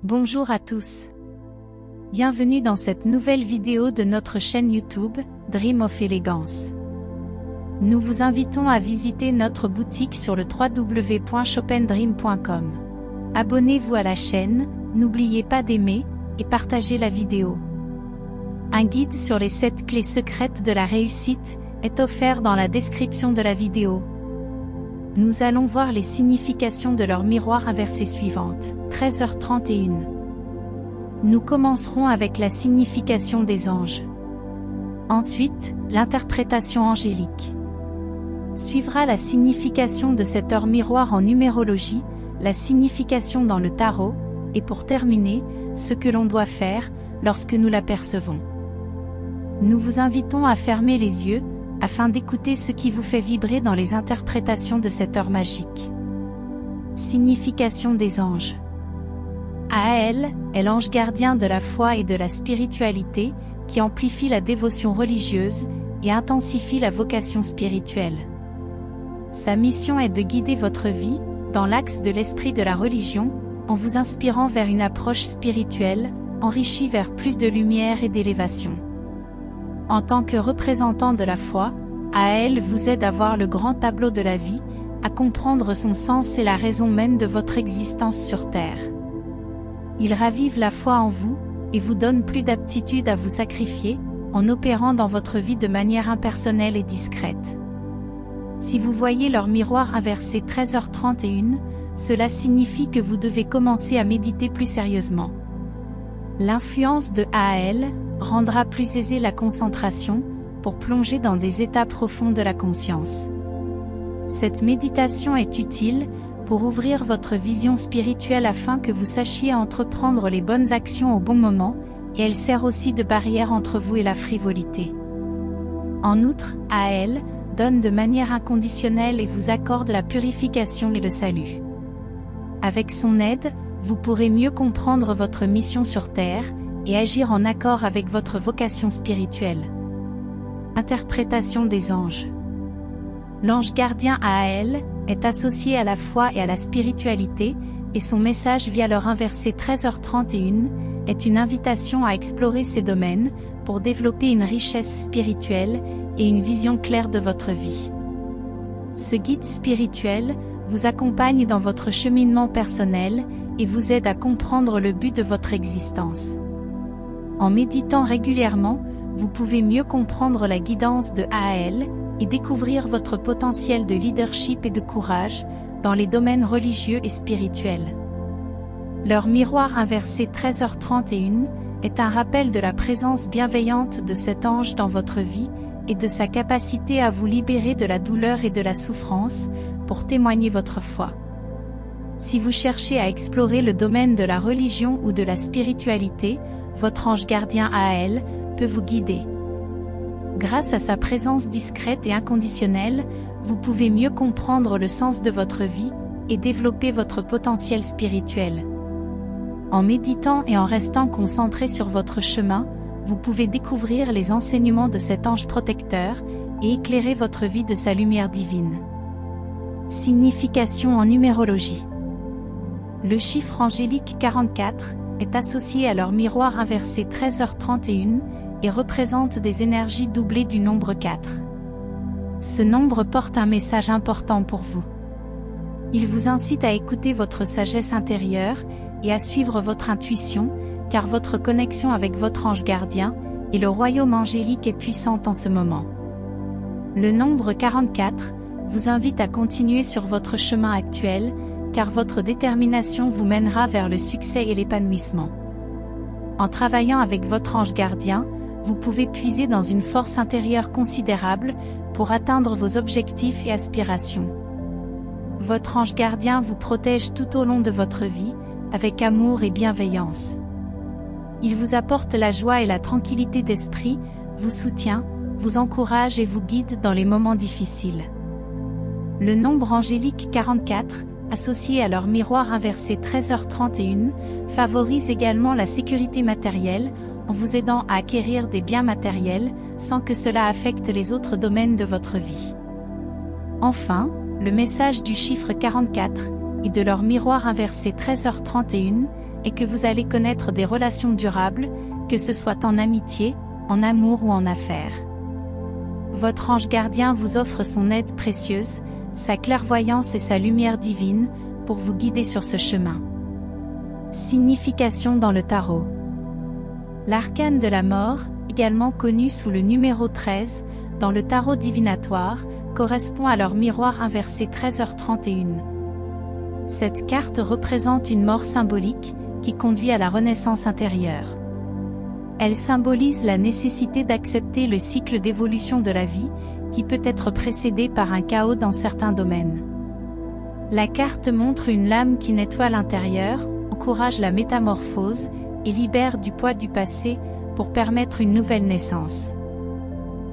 Bonjour à tous. Bienvenue dans cette nouvelle vidéo de notre chaîne YouTube, Dream of Elegance. Nous vous invitons à visiter notre boutique sur le www.shopandream.com. Abonnez-vous à la chaîne, n'oubliez pas d'aimer et partager la vidéo. Un guide sur les 7 clés secrètes de la réussite est offert dans la description de la vidéo. Nous allons voir les significations de leur miroir inversé suivantes. 13h31. Nous commencerons avec la signification des anges. Ensuite, l'interprétation angélique. Suivra la signification de cette heure miroir en numérologie, la signification dans le tarot, et pour terminer, ce que l'on doit faire lorsque nous l'apercevons. Nous vous invitons à fermer les yeux, afin d'écouter ce qui vous fait vibrer dans les interprétations de cette heure magique. Signification des anges. Ael est l'ange gardien de la foi et de la spiritualité, qui amplifie la dévotion religieuse et intensifie la vocation spirituelle. Sa mission est de guider votre vie, dans l'axe de l'esprit de la religion, en vous inspirant vers une approche spirituelle, enrichie vers plus de lumière et d'élévation. En tant que représentant de la foi, Ael vous aide à voir le grand tableau de la vie, à comprendre son sens et la raison même de votre existence sur Terre. Il ravive la foi en vous, et vous donne plus d'aptitude à vous sacrifier, en opérant dans votre vie de manière impersonnelle et discrète. Si vous voyez leur miroir inversé 13h31, cela signifie que vous devez commencer à méditer plus sérieusement. L'influence de Ael rendra plus aisée la concentration, pour plonger dans des états profonds de la conscience. Cette méditation est utile, pour ouvrir votre vision spirituelle afin que vous sachiez entreprendre les bonnes actions au bon moment, et elle sert aussi de barrière entre vous et la frivolité. En outre, Ael donne de manière inconditionnelle et vous accorde la purification et le salut. Avec son aide, vous pourrez mieux comprendre votre mission sur Terre, et agir en accord avec votre vocation spirituelle. Interprétation des anges. L'ange gardien Ael est associé à la foi et à la spiritualité, et son message via l'heure inversée 13h31 est une invitation à explorer ces domaines, pour développer une richesse spirituelle et une vision claire de votre vie. Ce guide spirituel vous accompagne dans votre cheminement personnel, et vous aide à comprendre le but de votre existence. En méditant régulièrement, vous pouvez mieux comprendre la guidance de Ael, et découvrir votre potentiel de leadership et de courage, dans les domaines religieux et spirituels. Leur miroir inversé 13h31 est un rappel de la présence bienveillante de cet ange dans votre vie, et de sa capacité à vous libérer de la douleur et de la souffrance, pour témoigner votre foi. Si vous cherchez à explorer le domaine de la religion ou de la spiritualité, votre ange gardien Ael peut vous guider. Grâce à sa présence discrète et inconditionnelle, vous pouvez mieux comprendre le sens de votre vie, et développer votre potentiel spirituel. En méditant et en restant concentré sur votre chemin, vous pouvez découvrir les enseignements de cet ange protecteur, et éclairer votre vie de sa lumière divine. Signification en numérologie. Le chiffre angélique 44 est associé à leur miroir inversé 13h31, et représente des énergies doublées du nombre 4. Ce nombre porte un message important pour vous. Il vous incite à écouter votre sagesse intérieure, et à suivre votre intuition, car votre connexion avec votre ange gardien, et le royaume angélique est puissante en ce moment. Le nombre 44 vous invite à continuer sur votre chemin actuel, car votre détermination vous mènera vers le succès et l'épanouissement. En travaillant avec votre ange gardien, vous pouvez puiser dans une force intérieure considérable, pour atteindre vos objectifs et aspirations. Votre ange gardien vous protège tout au long de votre vie, avec amour et bienveillance. Il vous apporte la joie et la tranquillité d'esprit, vous soutient, vous encourage et vous guide dans les moments difficiles. Le nombre angélique 44, associé à leur miroir inversé 13h31, favorise également la sécurité matérielle, en vous aidant à acquérir des biens matériels, sans que cela affecte les autres domaines de votre vie. Enfin, le message du chiffre 44, et de leur miroir inversé 13h31, est que vous allez connaître des relations durables, que ce soit en amitié, en amour ou en affaires. Votre ange gardien vous offre son aide précieuse, sa clairvoyance et sa lumière divine, pour vous guider sur ce chemin. Signification dans le tarot. L'arcane de la mort, également connu sous le numéro 13, dans le tarot divinatoire, correspond à leur miroir inversé 13h31. Cette carte représente une mort symbolique, qui conduit à la renaissance intérieure. Elle symbolise la nécessité d'accepter le cycle d'évolution de la vie, qui peut être précédé par un chaos dans certains domaines. La carte montre une lame qui nettoie l'intérieur, encourage la métamorphose, et libère du poids du passé, pour permettre une nouvelle naissance.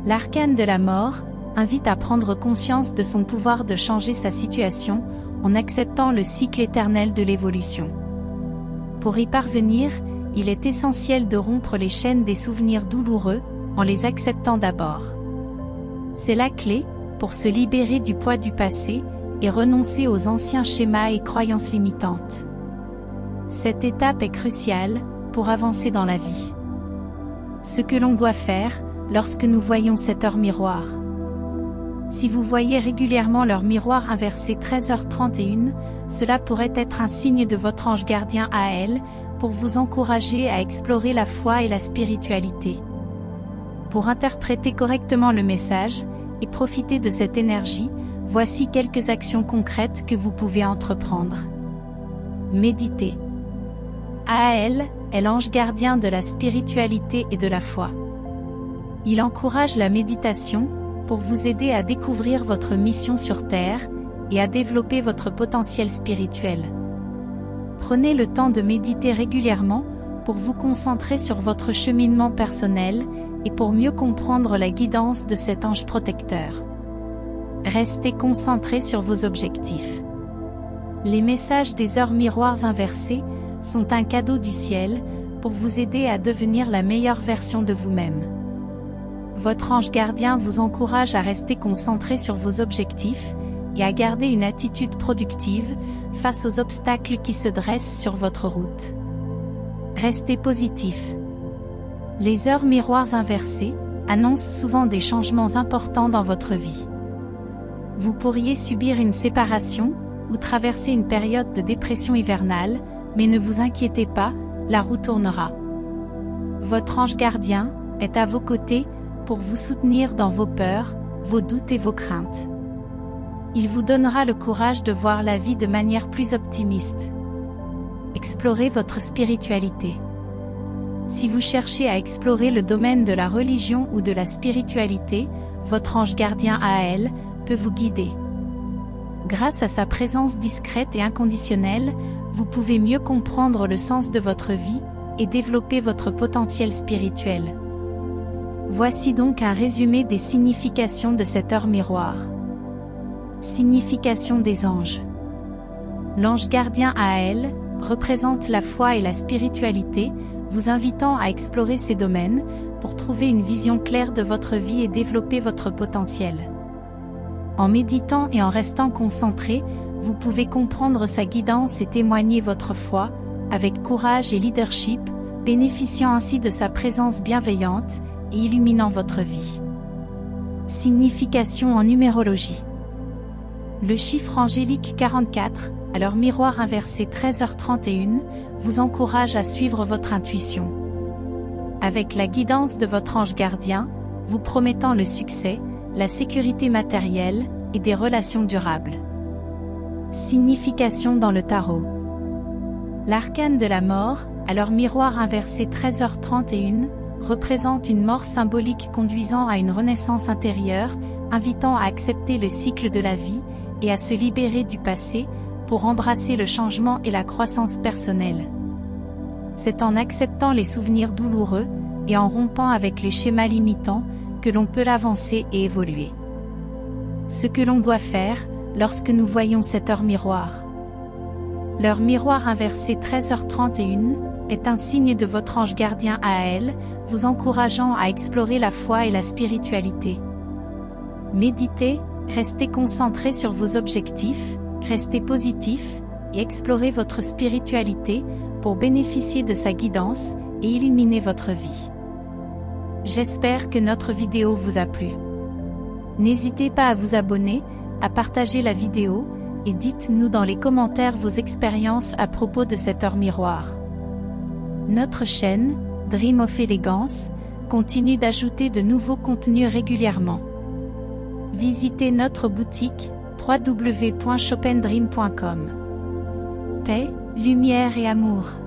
L'arcane de la mort invite à prendre conscience de son pouvoir de changer sa situation, en acceptant le cycle éternel de l'évolution. Pour y parvenir, il est essentiel de rompre les chaînes des souvenirs douloureux, en les acceptant d'abord. C'est la clé, pour se libérer du poids du passé, et renoncer aux anciens schémas et croyances limitantes. Cette étape est cruciale, pour avancer dans la vie. Ce que l'on doit faire, lorsque nous voyons cette heure miroir. Si vous voyez régulièrement leur miroir inversé 13h31, cela pourrait être un signe de votre ange gardien AL, pour vous encourager à explorer la foi et la spiritualité. Pour interpréter correctement le message, et profiter de cette énergie, voici quelques actions concrètes que vous pouvez entreprendre. Méditez. AL est l'ange gardien de la spiritualité et de la foi. Il encourage la méditation, pour vous aider à découvrir votre mission sur Terre, et à développer votre potentiel spirituel. Prenez le temps de méditer régulièrement, pour vous concentrer sur votre cheminement personnel, et pour mieux comprendre la guidance de cet ange protecteur. Restez concentré sur vos objectifs. Les messages des heures miroirs inversées sont un cadeau du ciel, pour vous aider à devenir la meilleure version de vous-même. Votre ange gardien vous encourage à rester concentré sur vos objectifs, et à garder une attitude productive, face aux obstacles qui se dressent sur votre route. Restez positif. Les heures miroirs inversées annoncent souvent des changements importants dans votre vie. Vous pourriez subir une séparation, ou traverser une période de dépression hivernale, mais ne vous inquiétez pas, la roue tournera. Votre ange gardien est à vos côtés, pour vous soutenir dans vos peurs, vos doutes et vos craintes. Il vous donnera le courage de voir la vie de manière plus optimiste. Explorez votre spiritualité. Si vous cherchez à explorer le domaine de la religion ou de la spiritualité, votre ange gardien AL peut vous guider. Grâce à sa présence discrète et inconditionnelle, vous pouvez mieux comprendre le sens de votre vie, et développer votre potentiel spirituel. Voici donc un résumé des significations de cette heure miroir. Signification des anges. L'ange gardien AL représente la foi et la spiritualité, vous invitant à explorer ces domaines, pour trouver une vision claire de votre vie et développer votre potentiel. En méditant et en restant concentré, vous pouvez comprendre sa guidance et témoigner votre foi, avec courage et leadership, bénéficiant ainsi de sa présence bienveillante, et illuminant votre vie. Signification en numérologie. Le chiffre angélique 44, à leur miroir inversé 13h31, vous encourage à suivre votre intuition. Avec la guidance de votre ange gardien, vous promettant le succès, la sécurité matérielle, et des relations durables. Signification dans le tarot. L'arcane de la mort, à leur miroir inversé 13h31, représente une mort symbolique conduisant à une renaissance intérieure, invitant à accepter le cycle de la vie, et à se libérer du passé, pour embrasser le changement et la croissance personnelle. C'est en acceptant les souvenirs douloureux, et en rompant avec les schémas limitants, que l'on peut avancer et évoluer. Ce que l'on doit faire, lorsque nous voyons cette heure miroir. L'heure miroir inversée 13h31, est un signe de votre ange gardien AL, vous encourageant à explorer la foi et la spiritualité. Méditez, restez concentré sur vos objectifs, restez positif, et explorez votre spiritualité, pour bénéficier de sa guidance et illuminer votre vie. J'espère que notre vidéo vous a plu. N'hésitez pas à vous abonner, à partager la vidéo, et dites-nous dans les commentaires vos expériences à propos de cette heure miroir. Notre chaîne, Dream of Elegance, continue d'ajouter de nouveaux contenus régulièrement. Visitez notre boutique, www.chopendream.com. Paix, lumière et amour.